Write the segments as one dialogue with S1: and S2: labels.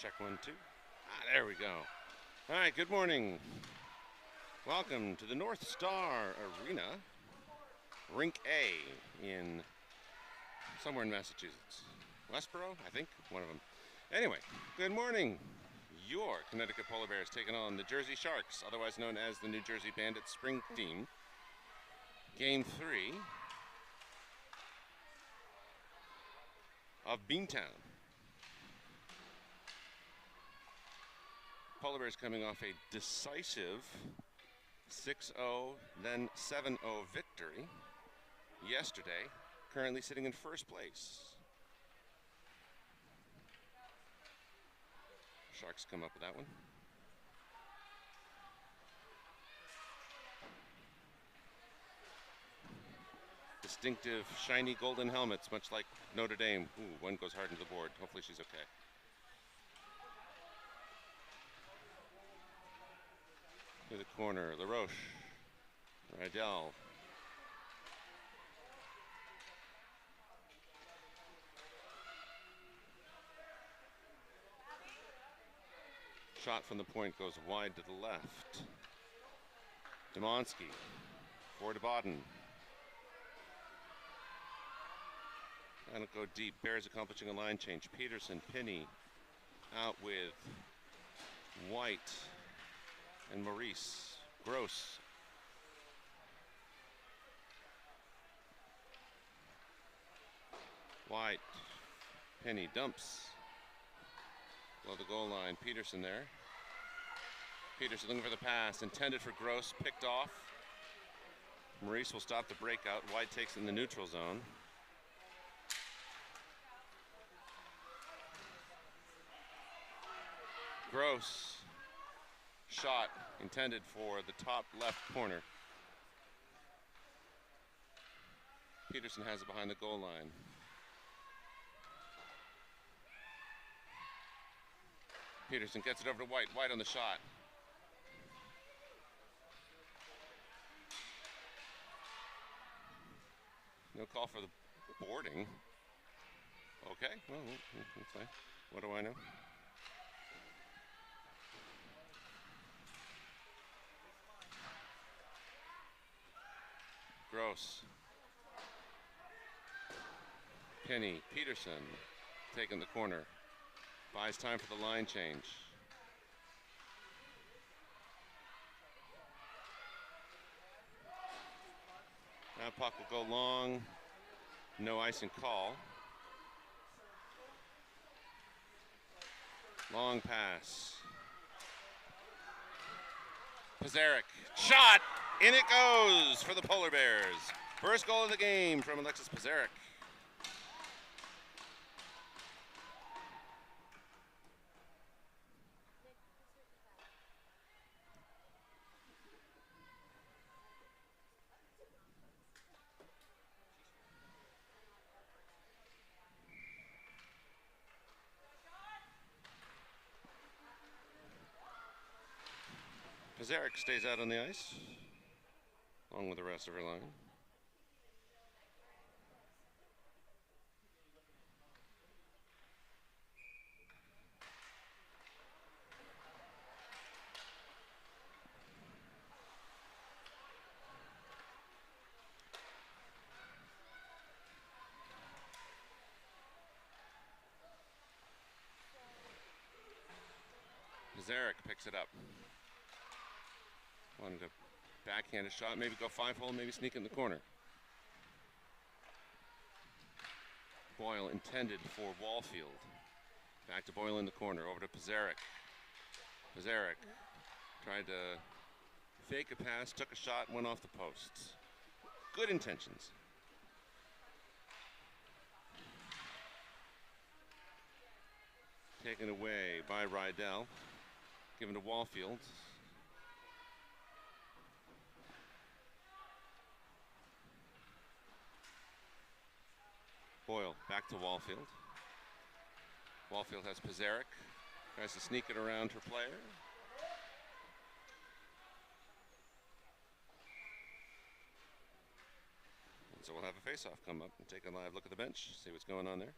S1: Check 1, 2. There we go. All right, good morning. Welcome to the North Star Arena, Rink A in somewhere in Massachusetts. Westboro, I think, one of them. Anyway, good morning. Your Connecticut Polar Bears taking on the Jersey Sharks, otherwise known as the New Jersey Bandits Spring Team. Game 3 of Beantown. Polar Bears coming off a decisive 6-0, then 7-0 victory yesterday, currently sitting in first place. Sharks come up with that one. Distinctive, shiny golden helmets, much like Notre Dame. Ooh, one goes hard into the board. Hopefully she's okay. To the corner, LaRoche, Rydell. Shot from the point goes wide to the left. Demonsky for DeBodden. That'll go deep. Bears accomplishing a line change. Peterson, Pinney out with White and Maurice. Gross. White. Pinney dumps. Below the goal line. Peterson there. Peterson looking for the pass. Intended for Gross. Picked off. Maurice will stop the breakout. White takes it in the neutral zone. Gross. Shot intended for the top left corner. Peterson has it behind the goal line. Peterson gets it over to White. White on the shot. No call for the boarding. Okay, well, that's fine. What do I know? Gross. Pinney, Peterson taking the corner. Buys time for the line change. That puck will go long. No icing call. Long pass. Pizarnik. Shot! In it goes for the Polar Bears. First goal of the game from Alexis Pizarnik. Pizarnik stays out on the ice, along with the rest of her line. Pizarnik picks it up. Wanted to backhand a shot, maybe go 5-hole, maybe sneak in the corner. Boyle intended for Wallfield. Back to Boyle in the corner, over to Pizarnik. Pizarnik tried to fake a pass, took a shot, went off the posts. Good intentions. Taken away by Rydell. Given to Wallfield. Boyle back to Wallfield. Wallfield has Pizarnik. Tries to sneak it around her player. And so we'll have a face-off come up and take a live look at the bench, see what's going on there.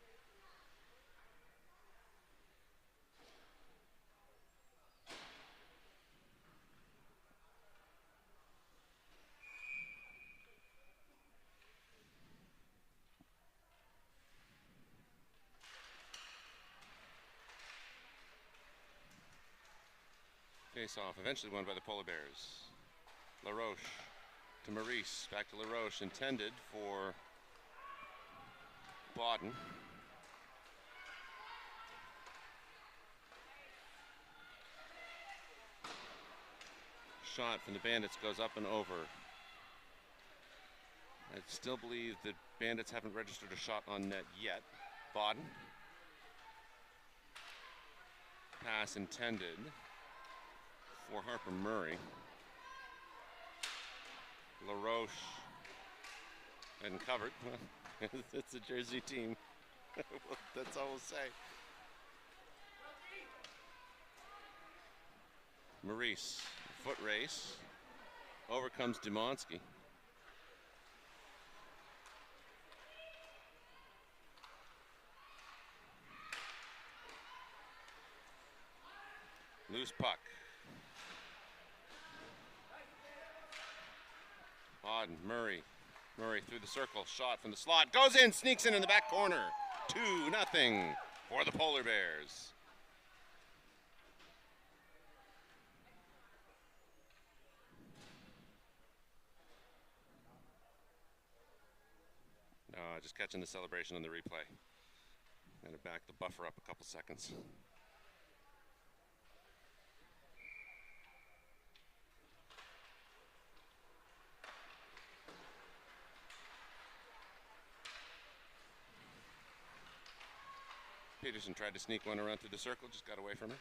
S1: Face-off eventually won by the Polar Bears. LaRoche to Maurice, back to LaRoche, intended for Bodden. Shot from the Bandits goes up and over. I still believe the Bandits haven't registered a shot on net yet. Bodden. Pass intended for Harper Murray. LaRoche and covered. It's a Jersey team. That's all we'll say. Maurice, foot race. Overcomes Dimonsky. Loose puck. Bodden, Murray through the circle, shot from the slot, goes in, sneaks in the back corner. 2-0 for the Polar Bears. Just catching the celebration on the replay. Gonna back the buffer up a couple seconds. Peterson tried to sneak one around through the circle, just got away from it.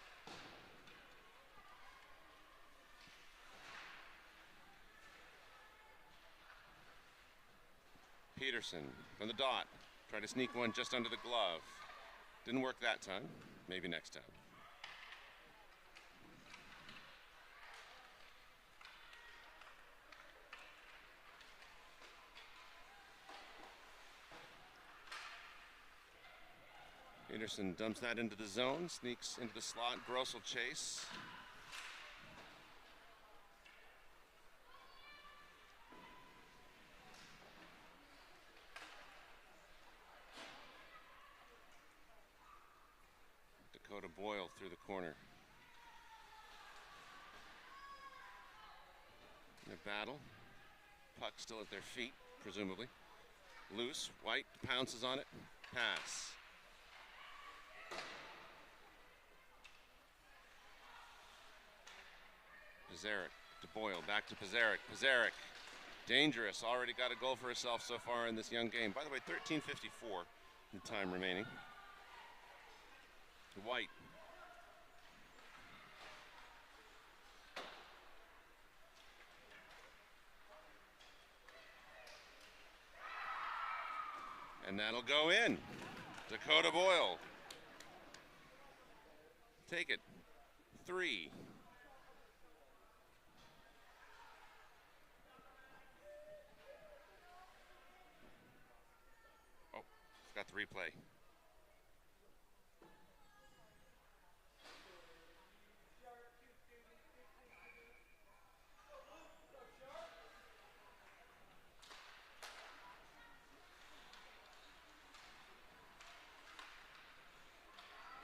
S1: Peterson from the dot, tried to sneak one just under the glove. Didn't work that time, maybe next time. Peterson dumps that into the zone, sneaks into the slot. Gross will chase. Dakota Boyle through the corner. In a battle. Puck still at their feet, presumably. Loose. White pounces on it. Pass. Pizarnik to Boyle, back to Pizarnik. Pizarnik, dangerous, already got a goal for herself so far in this young game. By the way, 13:54 in time remaining. To White. And that'll go in. Dakota Boyle. Take it. 3. Got the replay.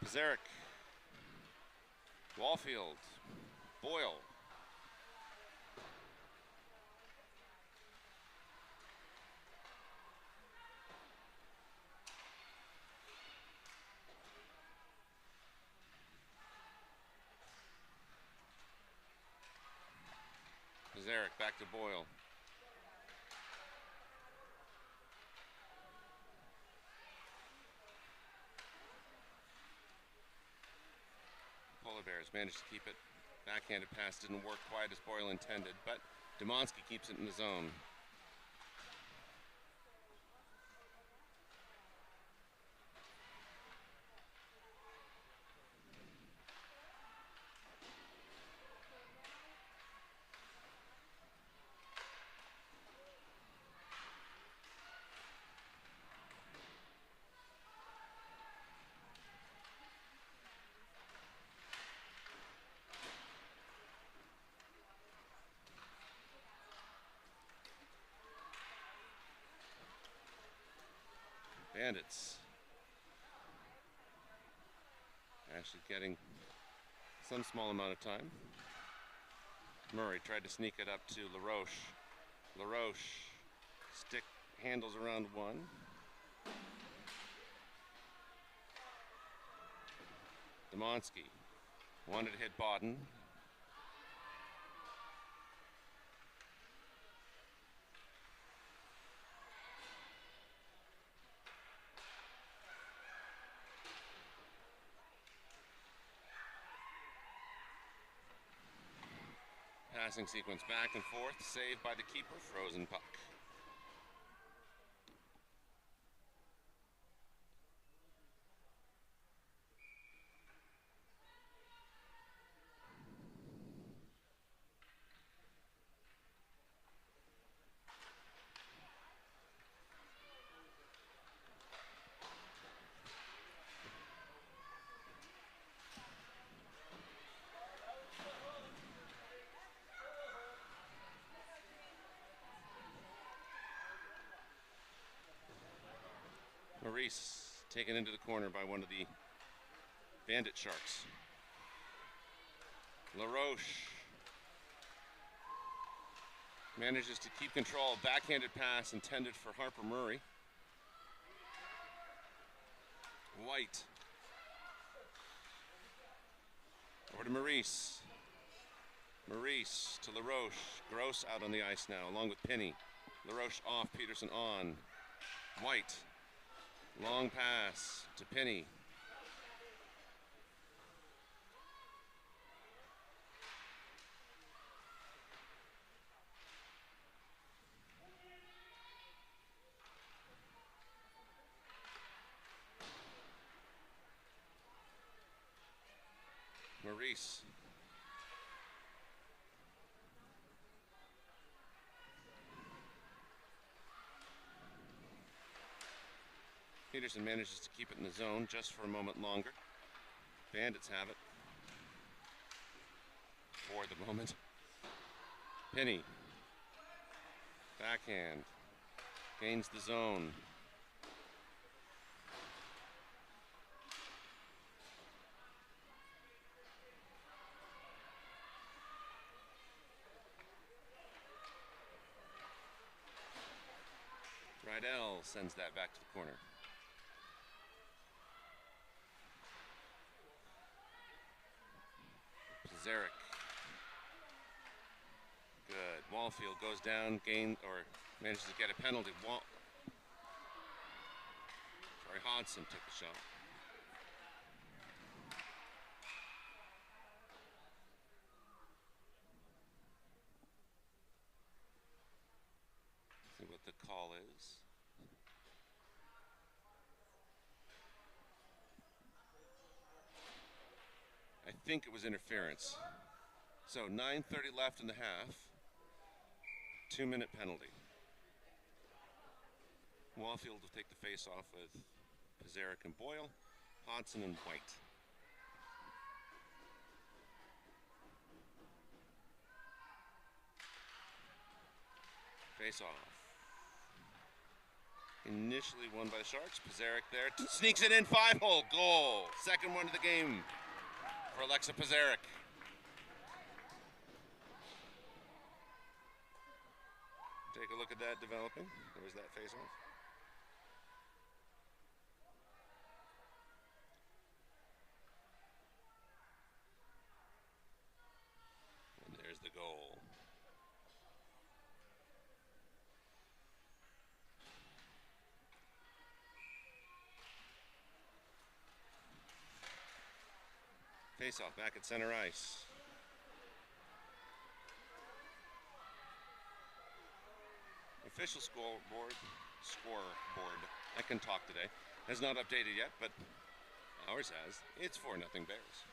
S1: Pizarnik. Wallfield. Boyle. Pizarnik back to Boyle. Polar Bears managed to keep it. Backhanded pass didn't work quite as Boyle intended, but Dimonsky keeps it in the zone. Bandits actually getting some small amount of time. Murray tried to sneak it up to LaRoche. LaRoche, stick handles around one. Demonsky wanted to hit Bodden. Passing sequence back and forth, saved by the keeper, frozen puck. Maurice taken into the corner by one of the Bandit Sharks. LaRoche manages to keep control. Backhanded pass intended for Harper Murray. White. Over to Maurice. Maurice to LaRoche. Gross out on the ice now, along with Penny. LaRoche off, Peterson on. White. Long pass to Penny. Maurice. Peterson manages to keep it in the zone just for a moment longer. Bandits have it for the moment. Penny. Backhand. Gains the zone. Rydell sends that back to the corner. Zarek. Good. Wallfield goes down, manages to get a penalty. Troy Hodson took the shot. See what the call is. I think it was interference. So 9:30 left in the half. 2-minute penalty. Wallfield will take the face-off with Pizarnik and Boyle, Hodson and White. Face-off. Initially won by the Sharks. Pizarnik there. Sneaks it in. 5-hole goal. Second one of the game for Alexa Pizarnik. Take a look at that developing. There's that face-off. And there's the goal. Face-off back at center ice. Official scoreboard, I can talk today, has not updated yet, but ours has. It's 4-0 Bears.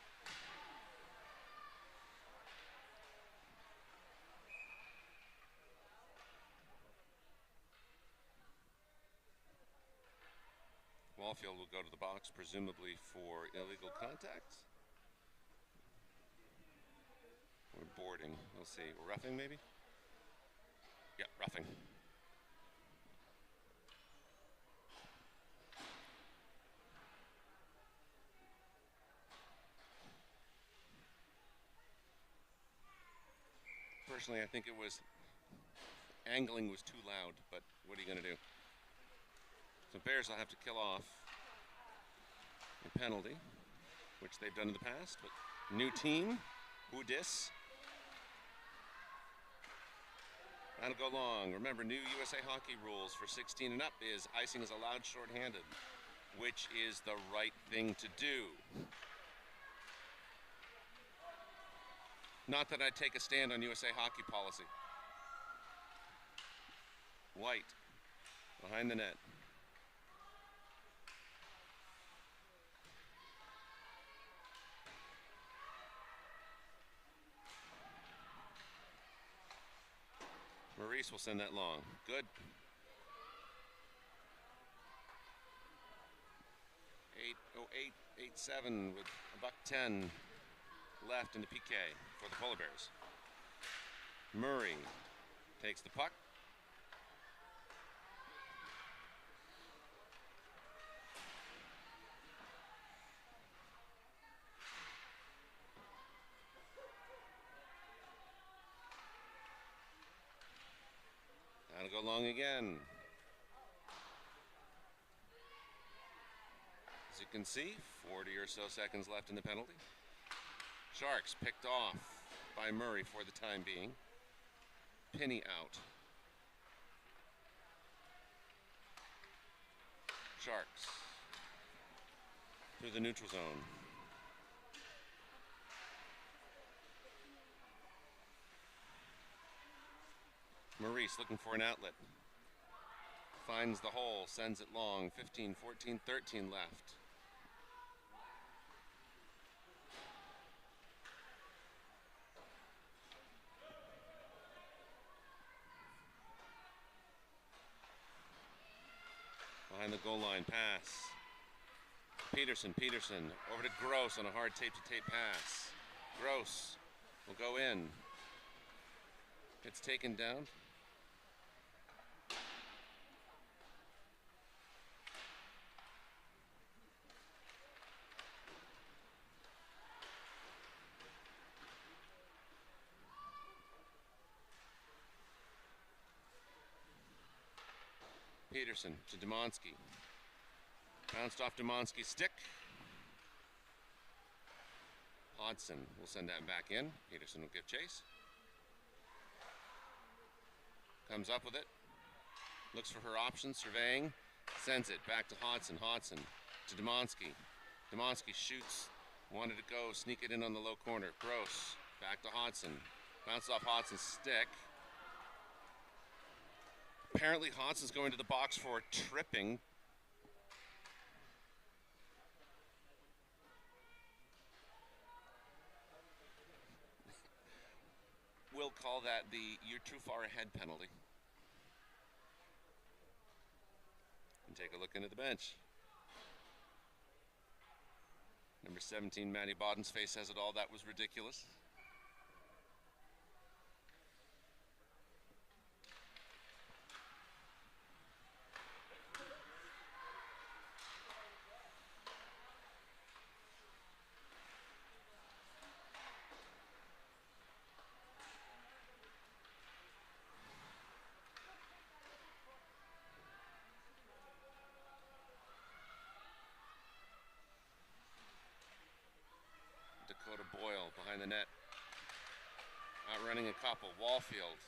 S1: Wallfield will go to the box, presumably for illegal contact. We're boarding. We'll see. Roughing, maybe? Yeah, roughing. Personally, I think it was angling was too loud, but what are you going to do? So Bears will have to kill off a penalty, which they've done in the past. But new team, Boudis. That'll go long. Remember, new USA Hockey rules for 16 and up is icing is allowed shorthanded, which is the right thing to do. Not that I take a stand on USA Hockey policy. White, behind the net. Maurice will send that long. Good. 8:08, 8:7 with $1.10 left in the PK for the Polar Bears. Murray takes the puck. That'll go long again. As you can see, 40 or so seconds left in the penalty. Sharks picked off by Murray for the time being. Penny out. Sharks through the neutral zone. Maurice looking for an outlet. Finds the hole, sends it long. 15, 14, 13 left. Behind the goal line pass. Peterson over to Gross on a hard tape-to-tape pass. Gross will go in. It's taken down. Peterson to Demonsky. Bounced off Demonsky's stick. Hodson will send that back in. Peterson will give chase. Comes up with it. Looks for her options, surveying. Sends it back to Hodson. Hodson to Demonsky. Demonsky shoots. Wanted to go, sneak it in on the low corner. Gross. Back to Hodson. Bounced off Hodson's stick. Apparently Hodson's going to the box for tripping. We'll call that the "you're too far ahead" penalty. And take a look into the bench. Number 17, Maddie Bodden's face says it all. That was ridiculous. Dakota Boyle behind the net. Outrunning a couple. Wallfield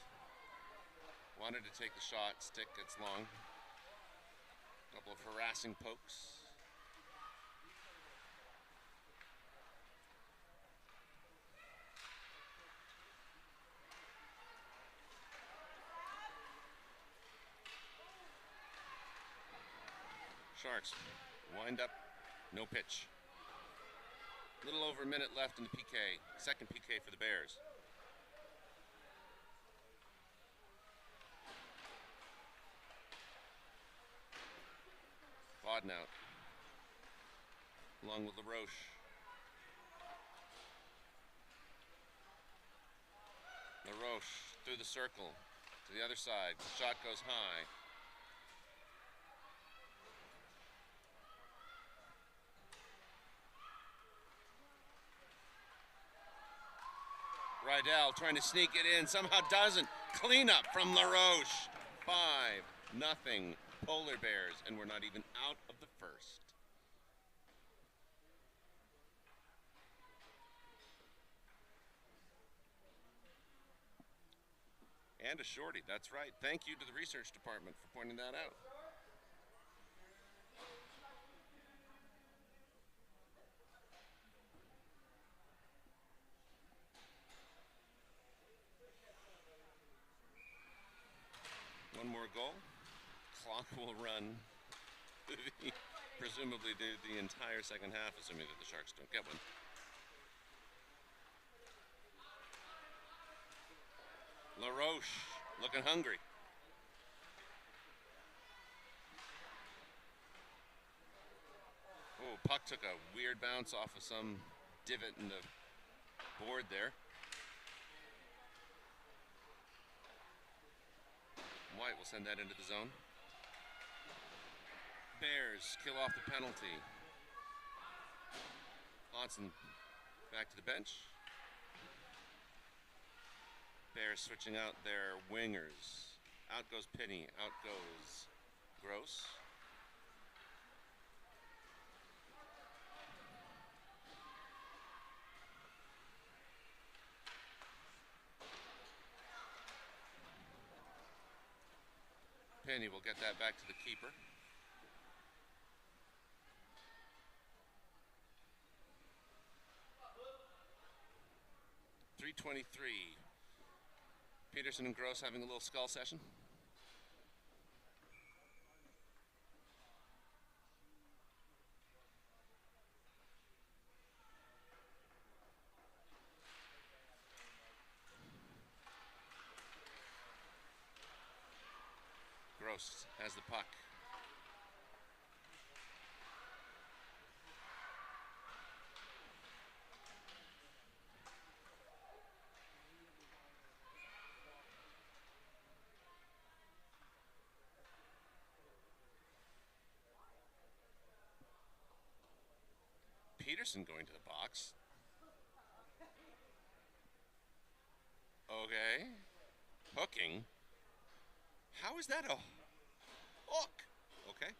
S1: wanted to take the shot. Stick gets long. Couple of harassing pokes. Sharks wind up. No pitch. Little over a minute left in the PK. Second PK for the Bears. Bodden out. Along with LaRoche. LaRoche through the circle to the other side. The shot goes high. Rydell trying to sneak it in, somehow doesn't. Cleanup from LaRoche. 5-0 Polar Bears, and we're not even out of the first. And a shorty, that's right. Thank you to the research department for pointing that out. One more goal. Clock will run presumably the entire second half, assuming that the Sharks don't get one. LaRoche looking hungry. Oh, puck took a weird bounce off of some divot in the board there. White will send that into the zone. Bears kill off the penalty. Hodson back to the bench. Bears switching out their wingers. Out goes Penny, out goes Gross. Penny will get that back to the keeper. .323. Peterson and Gross having a little skull session. Gross has the puck. Peterson going to the box. Okay. Hooking. How is that a hook? Okay.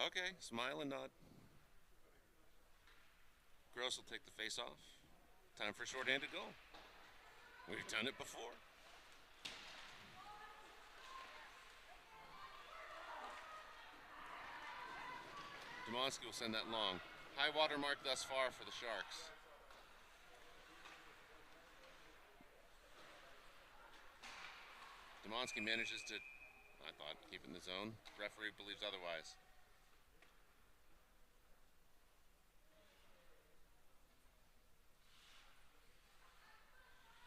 S1: Okay, smile and nod. Gross will take the face off. Time for a short-handed goal. We've done it before. Demonsky will send that long. High water mark thus far for the Sharks. Demonsky manages to, I thought, keep in the zone. Referee believes otherwise.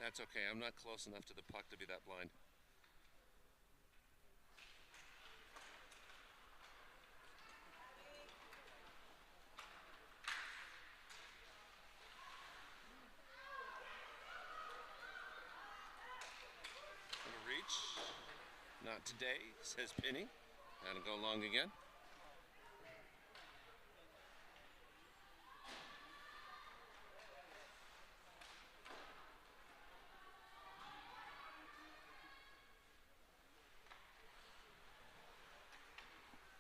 S1: That's okay, I'm not close enough to the puck to be that blind. Not today, says Penny. That'll go long again.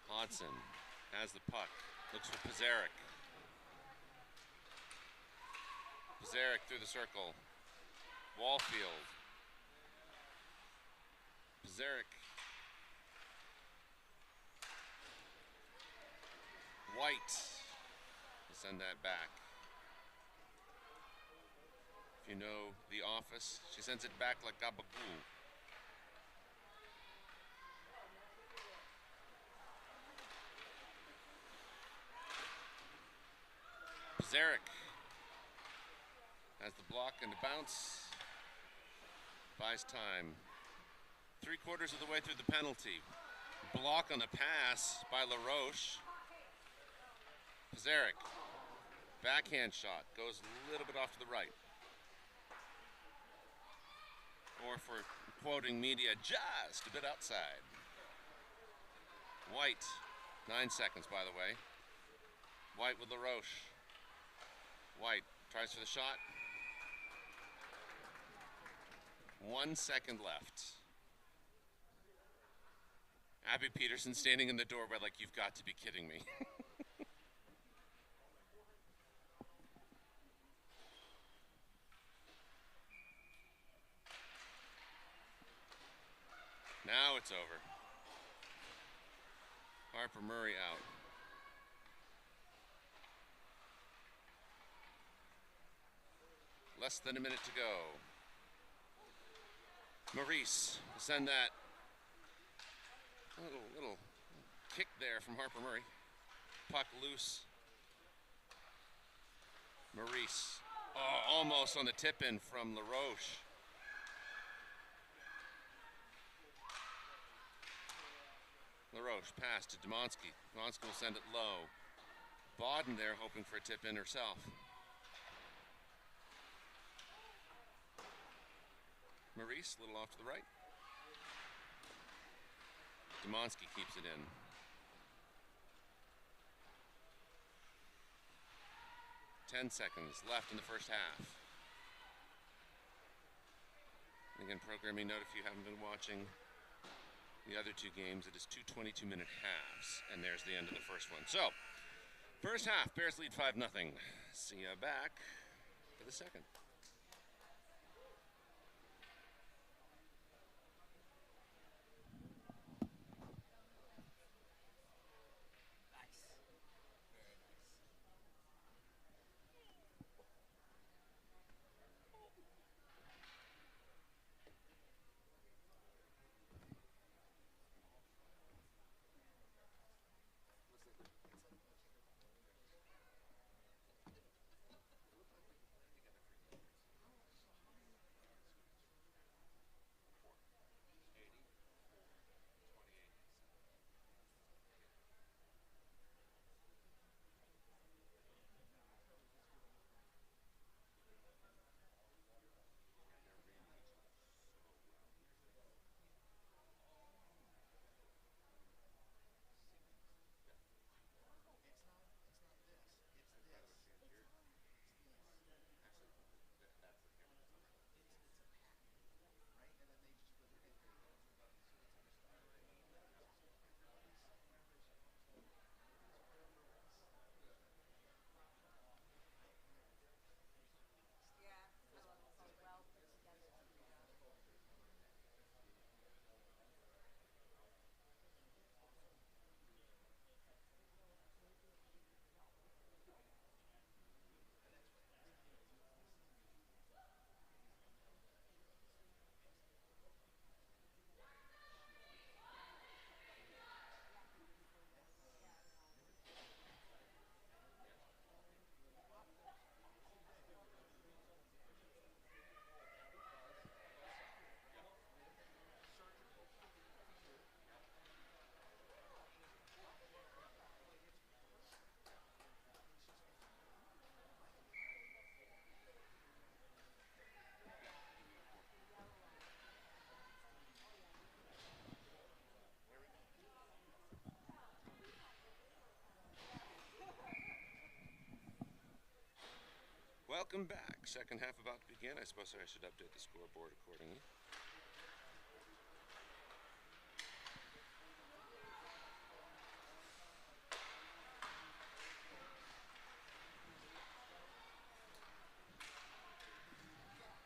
S1: Hodson has the puck. Looks for Pizarnik. Pizarnik through the circle. Wallfield. Pizarnik. White will send that back. If you know The Office, she sends it back like Gabagoo. Pizarnik has the block and the bounce. Buys time. 3/4 of the way through the penalty. Block on the pass by LaRoche. Pizarnik. Backhand shot. Goes a little bit off to the right. Or for quoting media, just a bit outside. White, 9 seconds, by the way. White with LaRoche. White tries for the shot. 1 second left. Abby Peterson standing in the doorway like, you've got to be kidding me. Now it's over. Harper Murray out. Less than a minute to go. Maurice will send that little kick there from Harper Murray. Puck loose. Maurice. Oh, almost on the tip-in from LaRoche. LaRoche pass to Demonsky. Demonsky will send it low. Bodden there hoping for a tip-in herself. Maurice, a little off to the right. Demonsky keeps it in. Ten seconds left in the first half. And again, programming note if you haven't been watching the other two games, it is two 22-minute halves, and there's the end of the first one. So, first half, Bears lead 5-0. See you back for the second. Welcome back. Second half about to begin. I suppose I should update the scoreboard accordingly.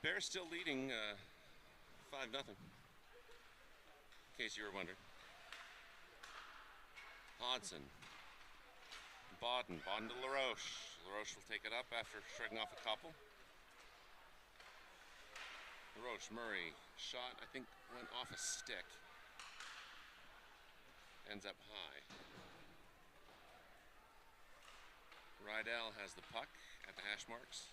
S1: Bears still leading 5-0. In case you were wondering. Hodson. Bodden to LaRoche. LaRoche will take it up after shrugging off a couple. LaRoche, Murray, shot, I think, went off a stick. Ends up high. Rydell has the puck at the hash marks.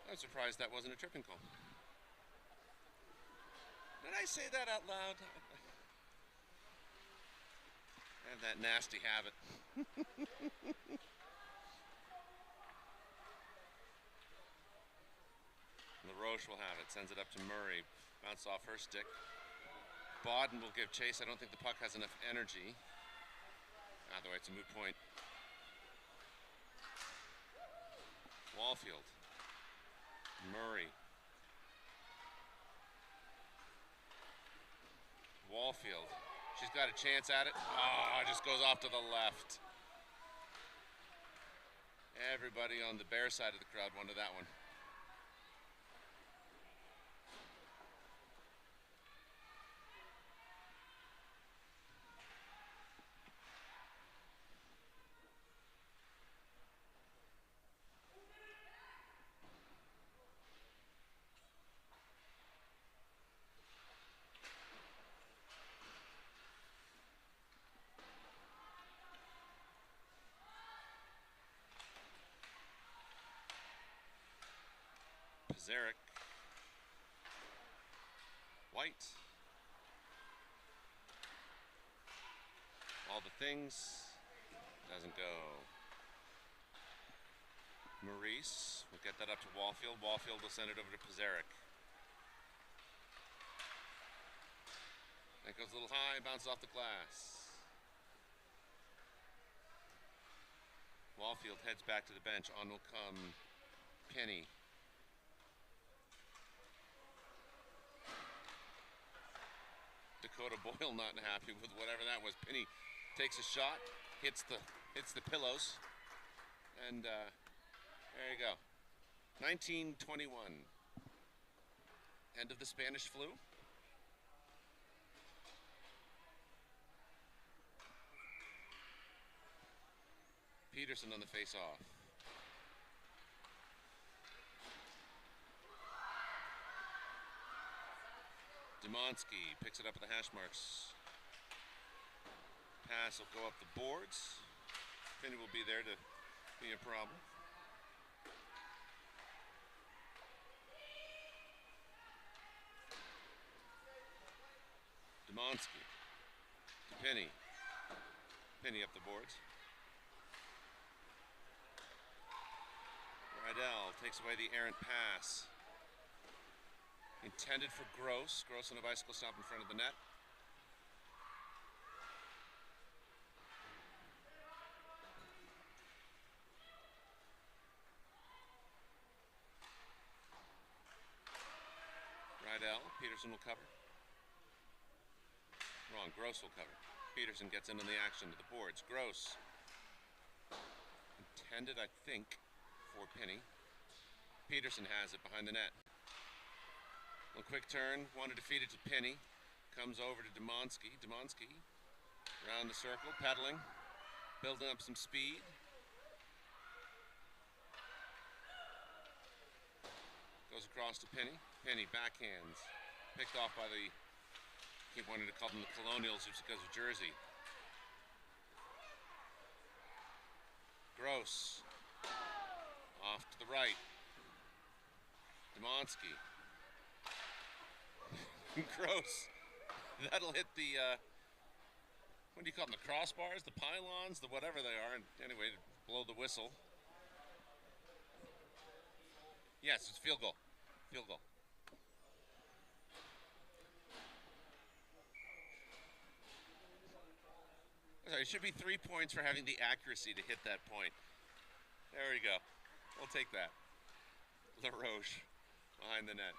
S1: I'm surprised that wasn't a tripping call. Did I say that out loud? I have that nasty habit. LaRoche will have it. Sends it up to Murray. Bounce off her stick. Bodden will give chase. I don't think the puck has enough energy. Either way, it's a moot point. Wallfield. Murray. Wallfield. She's got a chance at it. Oh, just goes off to the left. Everybody on the Bear side of the crowd wanted that one. Zarek. White. All the things. Doesn't go. Maurice will get that up to Wallfield. Wallfield will send it over to Pizarnik. That goes a little high, bounces off the glass. Wallfield heads back to the bench. On will come Penny. Dakota Boyle not happy with whatever that was. Penny takes a shot, hits the pillows, and there you go. 1921. End of the Spanish flu. Peterson on the face-off. Demonsky picks it up at the hash marks. Pass will go up the boards. Finney will be there to be a problem. Demonsky to Penny. Penny up the boards. Rydell takes away the errant pass. Intended for Gross. Gross on a bicycle stop in front of the net. Rydell. Peterson will cover. Wrong. Gross will cover. Peterson gets into the action to the boards. Gross. Intended, I think, for Penny. Peterson has it behind the net. A quick turn, wanted to feed it to Penny. Comes over to Demonsky. Demonsky around the circle, pedaling, building up some speed. Goes across to Penny. Penny backhands. Picked off by the, I keep wanting to call them the Colonials just because of Jersey. Gross. Off to the right. Demonsky. Gross. That'll hit the, what do you call them, the crossbars, the pylons, the whatever they are, and anyway, blow the whistle. Yes, it's field goal. Field goal. Sorry, it should be 3 points for having the accuracy to hit that point. There we go. We'll take that. LaRoche behind the net.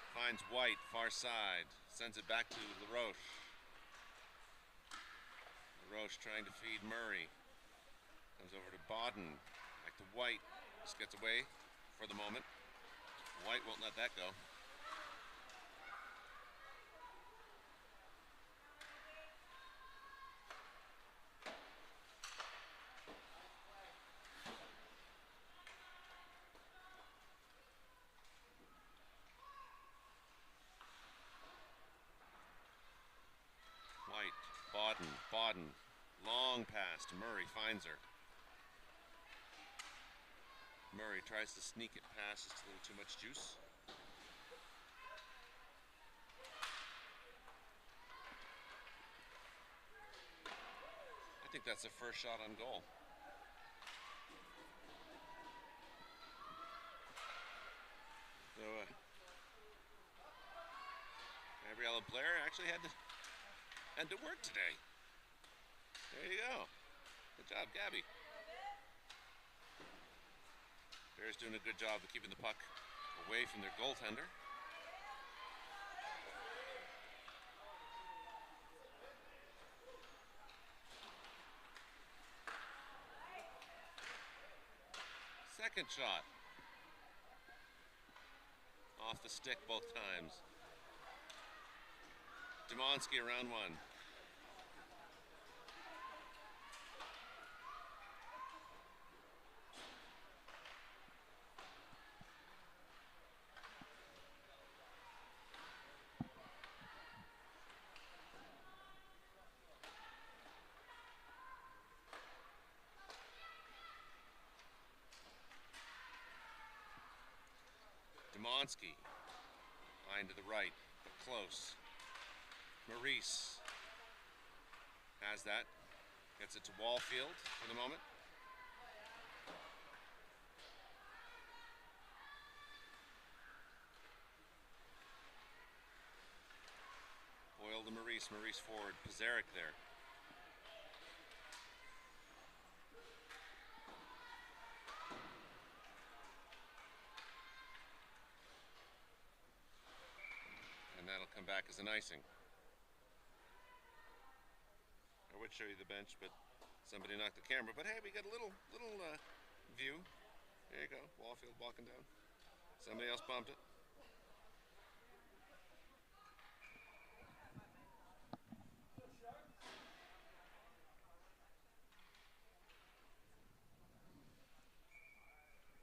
S1: Finds White, far side. Sends it back to LaRoche. LaRoche trying to feed Murray. Comes over to Bodden. Back to White. Just gets away for the moment. White won't let that go. Bodden, long pass to Murray, finds her. Murray tries to sneak it past, just a little too much juice. I think that's the first shot on goal. So, Gabriella Blair actually had to work today. There you go. Good job, Gabby. Bears doing a good job of keeping the puck away from their goaltender. Second shot. Off the stick both times. Demonsky around one. Demonsky. Line to the right, but close. Maurice has that. Gets it to Wallfield for the moment. Boyle to Maurice. Maurice forward. Pizarnik there. And that'll come back as an icing. I would show you the bench, but somebody knocked the camera. But hey, we got a little view. There you go. Wallfield walking down. Somebody else bumped it.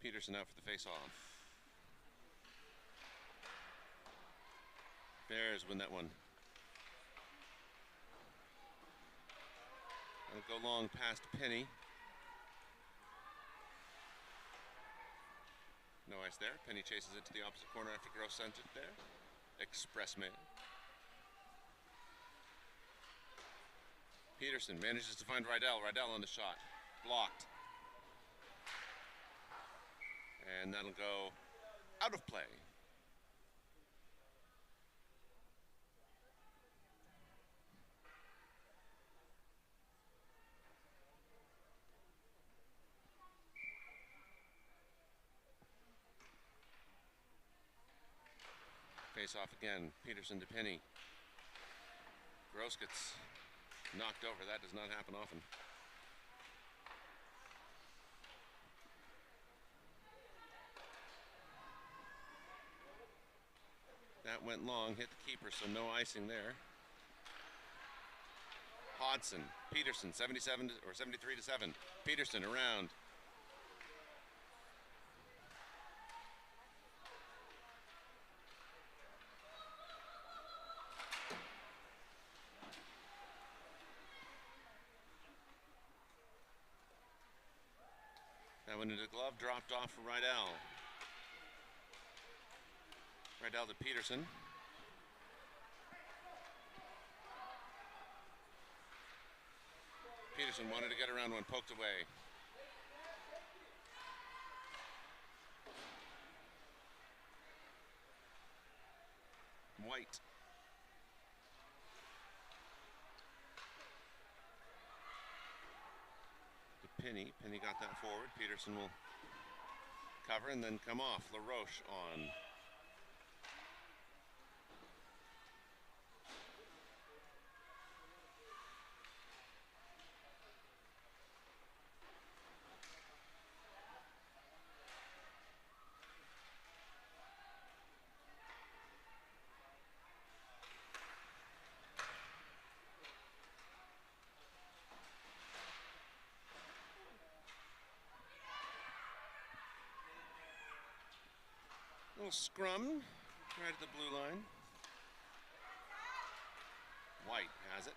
S1: Peterson out for the face-off. Bears win that one. It'll go long past Penny. No ice there. Penny chases it to the opposite corner after Gross sent it there. Express man. Peterson manages to find Rydell. Rydell on the shot. Blocked. And that'll go out of play. Face off again. Peterson to Penny. Gross gets knocked over. That does not happen often. That went long, hit the keeper, so no icing there. Hodson, Peterson, 77 or 73 to 7. Peterson around. That went into the glove, dropped off for Rydell. Rydell to Peterson. Peterson wanted to get around one, poked away. White. To Penny. Penny got that forward. Peterson will cover and then come off. LaRoche on. Little scrum right at the blue line. White has it.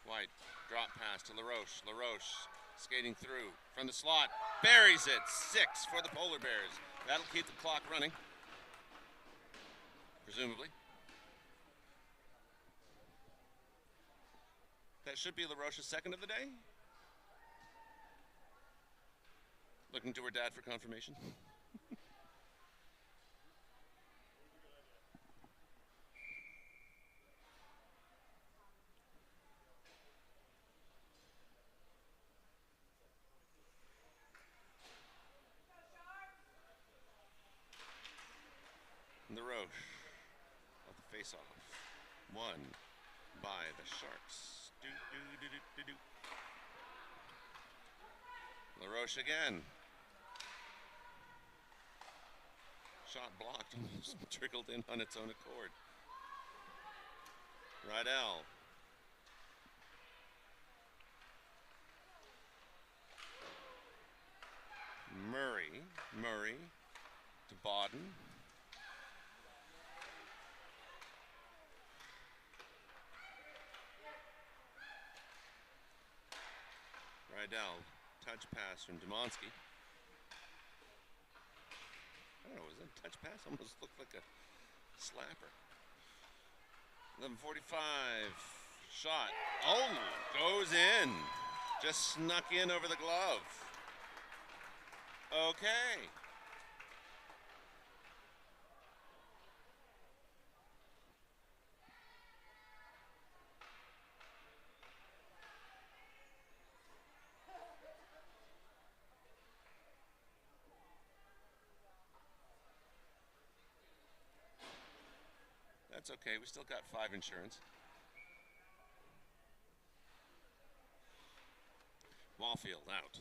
S1: White, drop pass to LaRoche. LaRoche skating through from the slot. Buries it. 6 for the Polar Bears. That'll keep the clock running. Presumably. That should be LaRoche's second of the day. Looking to her dad for confirmation. LaRoche off the face-off. Won by the Sharks. LaRoche again. Shot blocked, almost trickled in on its own accord. Rydell. Murray to Bodden. Rydell, touch pass from Demonsky. I don't know, was that a touch pass? Almost looked like a slapper. 11:45, shot. Oh, goes in. Just snuck in over the glove. Okay. That's okay, we still got 5 insurance. Wallfield out.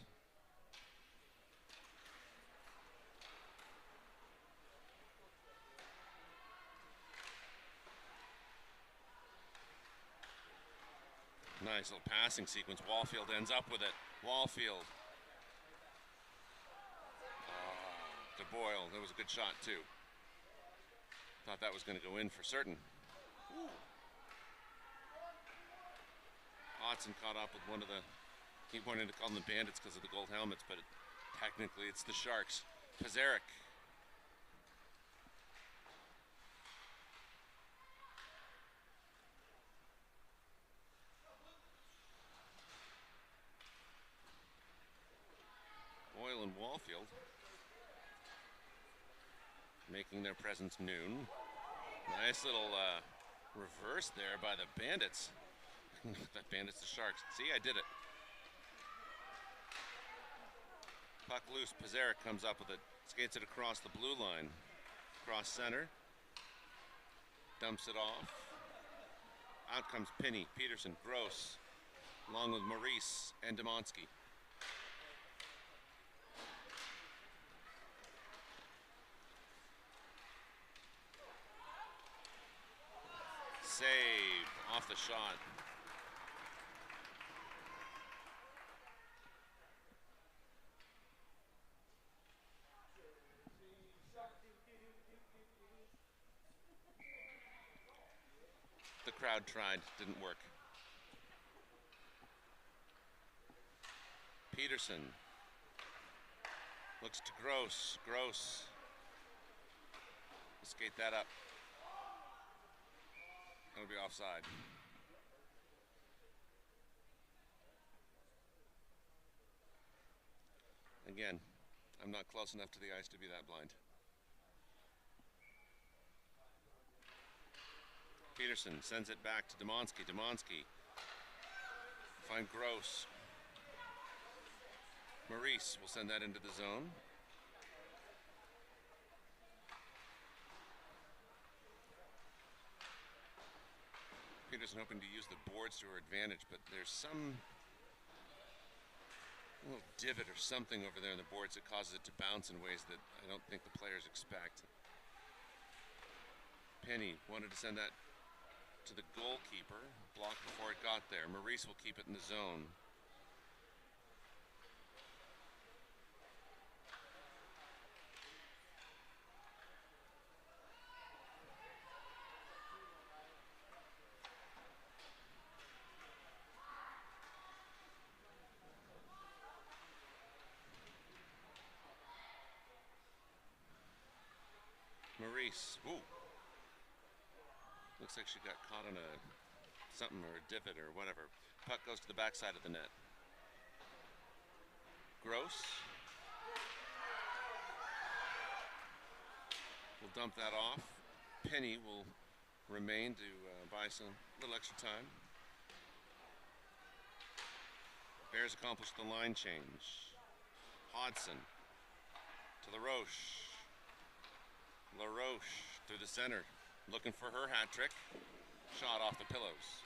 S1: Nice little passing sequence. Wallfield ends up with it. Wallfield. DeBoyle, that was a good shot too. Thought that was going to go in for certain. Hodson caught up with one of the, he wanted to call them the Bandits because of the gold helmets, but technically it's the Sharks. Pizarnik. Boyle and Wallfield making their presence known. Nice little reverse there by the Bandits. That Bandits to Sharks. See, I did it. Puck loose. Pizarnik comes up with it. Skates it across the blue line. Cross center. Dumps it off. Out comes Penny, Peterson, Gross, along with Maurice and Demonsky. Save off the shot. The crowd tried, didn't work. Peterson looks to Gross. Gross. Skate that up. That'll be offside. Again, I'm not close enough to the ice to be that blind. Peterson sends it back to Demonsky. Demonsky find Gross. Maurice will send that into the zone. Peterson hoping to use the boards to her advantage, but there's some little divot or something over there in the boards that causes it to bounce in ways that I don't think the players expect. Penny wanted to send that to the goalkeeper, blocked before it got there. Maurice will keep it in the zone. Maurice, ooh. Looks like she got caught on a something or a divot or whatever. Puck goes to the backside of the net. Gross will dump that off. Penny will remain to buy some little extra time. Bears accomplished the line change. Hodson to LaRoche. LaRoche Through the center, looking for her hat trick. Shot off the pillows.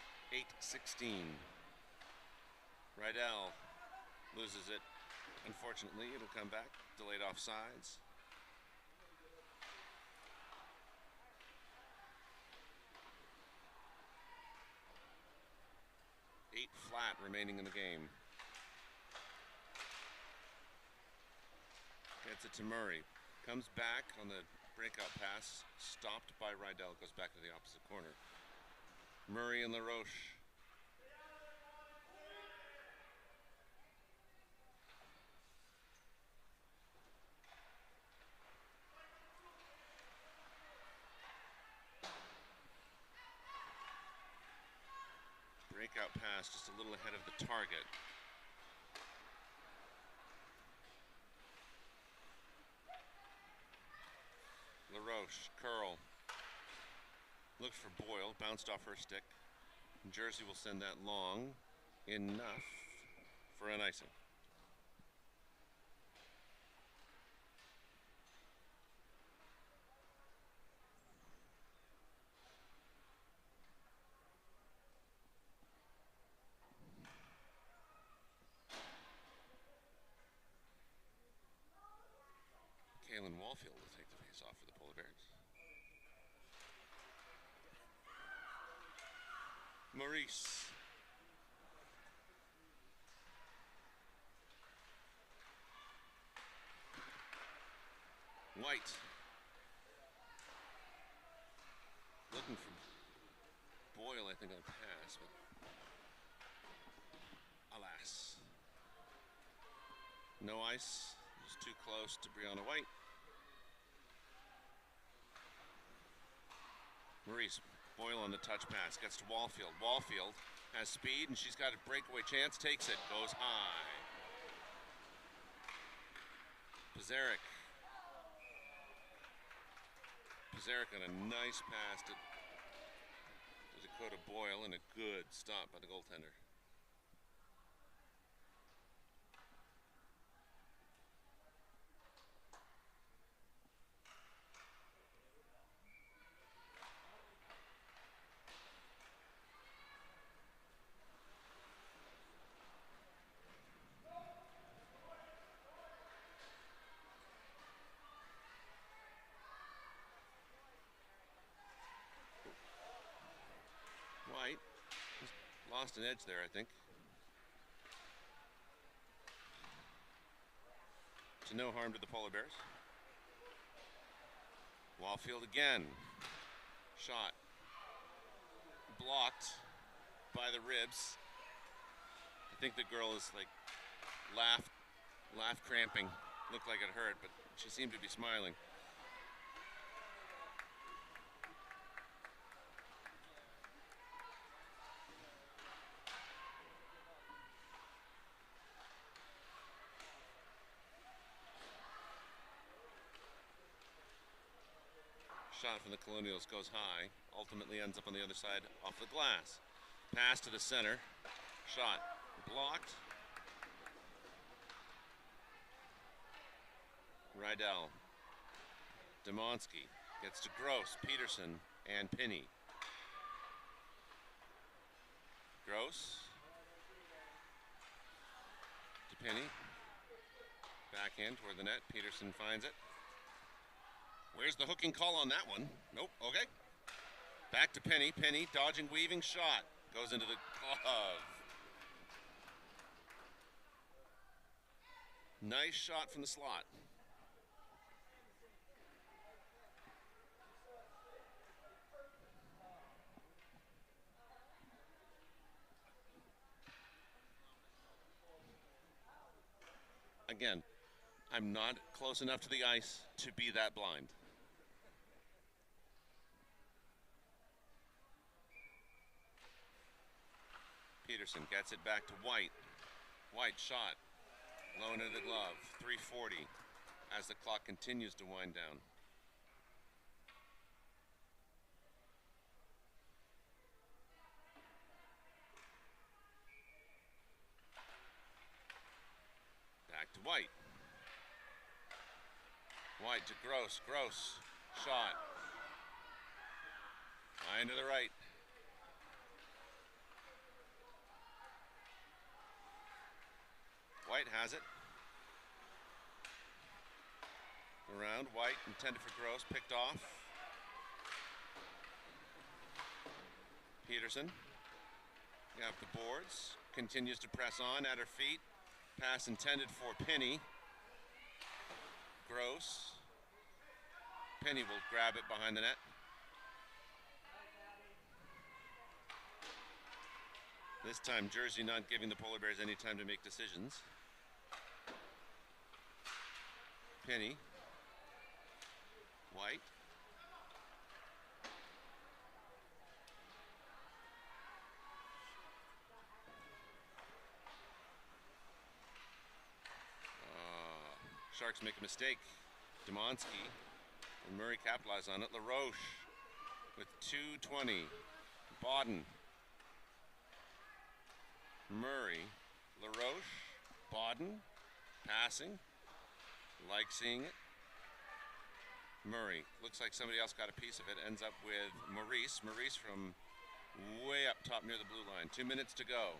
S1: 8-16. Rydell loses it. Unfortunately, it'll come back. Delayed offsides. Eight flat remaining in the game. Gets it to Murray. Comes back on the breakout pass. Stopped by Rydell. Goes back to the opposite corner. Murray and LaRoche. Breakout pass just a little ahead of the target. LaRoche, curl. Looks for Boyle, bounced off her stick. Jersey will send that long. Enough for an icing. Kaylin Wallfield will take the face off for the Polar Bears. Maurice. White. Looking for Boyle, I think, on a pass, but alas. No ice. Just too close to Brianna White. Maurice, Boyle on the touch pass, gets to Wallfield. Wallfield has speed, and she's got a breakaway chance, takes it, goes high. Pizarnik. Pizarnik on a nice pass to Dakota Boyle, and a good stop by the goaltender. White lost an edge there, I think. To no harm to the Polar Bears. Wallfield again. Shot. Blocked by the ribs. I think the girl is like laugh cramping. Looked like it hurt, but she seemed to be smiling. Shot from the Colonials goes high, ultimately ends up on the other side off the glass. Pass to the center, shot blocked. Rydell. Demonsky gets to Gross, Peterson, and Pinney. Gross to Pinney. Backhand toward the net, Peterson finds it. Where's the hooking call on that one? Nope, okay. Back to Pinney. Pinney, dodging, weaving, shot. Goes into the glove. Nice shot from the slot. Again, I'm not close enough to the ice to be that blind. Peterson gets it back to White. White shot. Low into the glove. 3:40 as the clock continues to wind down. Back to White. White to Gross. Gross. Shot. High into the right. White has it. Around, White, intended for Gross, picked off. Peterson. You have the boards. Continues to press on at her feet. Pass intended for Penny. Gross. Penny will grab it behind the net. This time, Jersey not giving the Polar Bears any time to make decisions. Penny. White. Sharks make a mistake. Demonsky and Murray capitalize on it. LaRoche with 2:20. Bodden. Murray. LaRoche. Bodden. Passing. Like seeing it. Murray. Looks like somebody else got a piece of it. Ends up with Maurice. Maurice from way up top near the blue line. 2 minutes to go.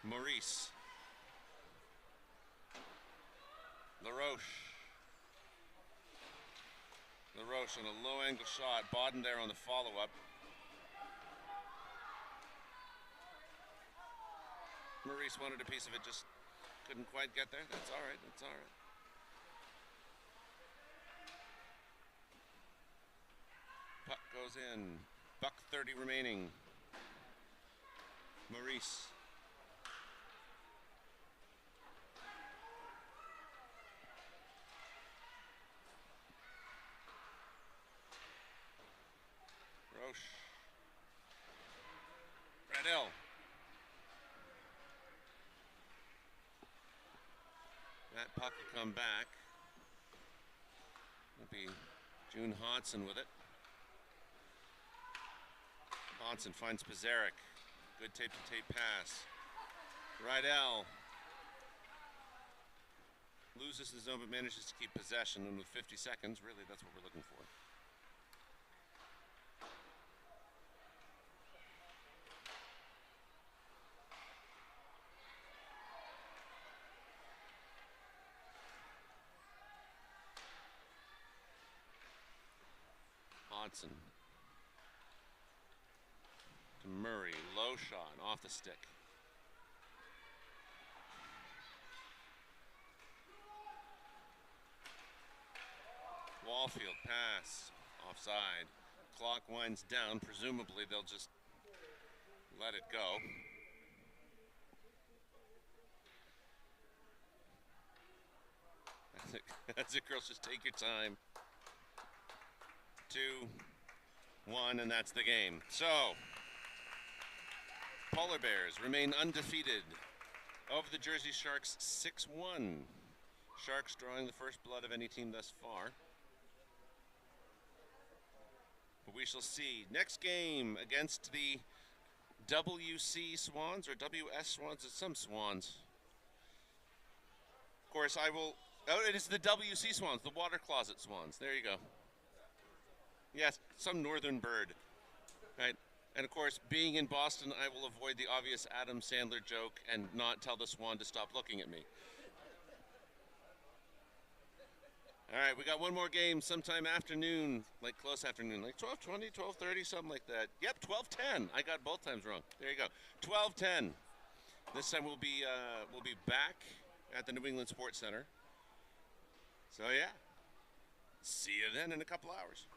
S1: Maurice. LaRoche. LaRoche on a low angle shot. Bodden there on the follow-up. Maurice wanted a piece of it, just couldn't quite get there. That's all right, that's all right. Puck goes in. $1:30 remaining. Maurice. Roche. Radell. That puck will come back. It'll be June Hodson with it. Hodson finds Pizarnik. Good tape-to-tape pass. Rydell loses the zone but manages to keep possession, and with 50 seconds, really, that's what we're looking for. Hodson to Murray, low shot, off the stick. Wallfield pass, offside. Clock winds down, presumably they'll just let it go. That's it, girls, just take your time. 2-1, and that's the game. So, Polar Bears remain undefeated over the Jersey Sharks 6-1. Sharks drawing the first blood of any team thus far. But we shall see. Next game against the WC Swans, or WS Swans, it's some Swans. Of course, I will, oh, it is the WC Swans, the Water Closet Swans. There you go. Yes, some northern bird, right? And of course, being in Boston, I will avoid the obvious Adam Sandler joke and not tell the swan to stop looking at me. All right, we got one more game sometime afternoon, like close afternoon, like 12:20, 12:30, something like that. Yep, 12:10. I got both times wrong. There you go. 12:10. This time we'll be back at the New England Sports Center. So yeah, see you then in a couple hours.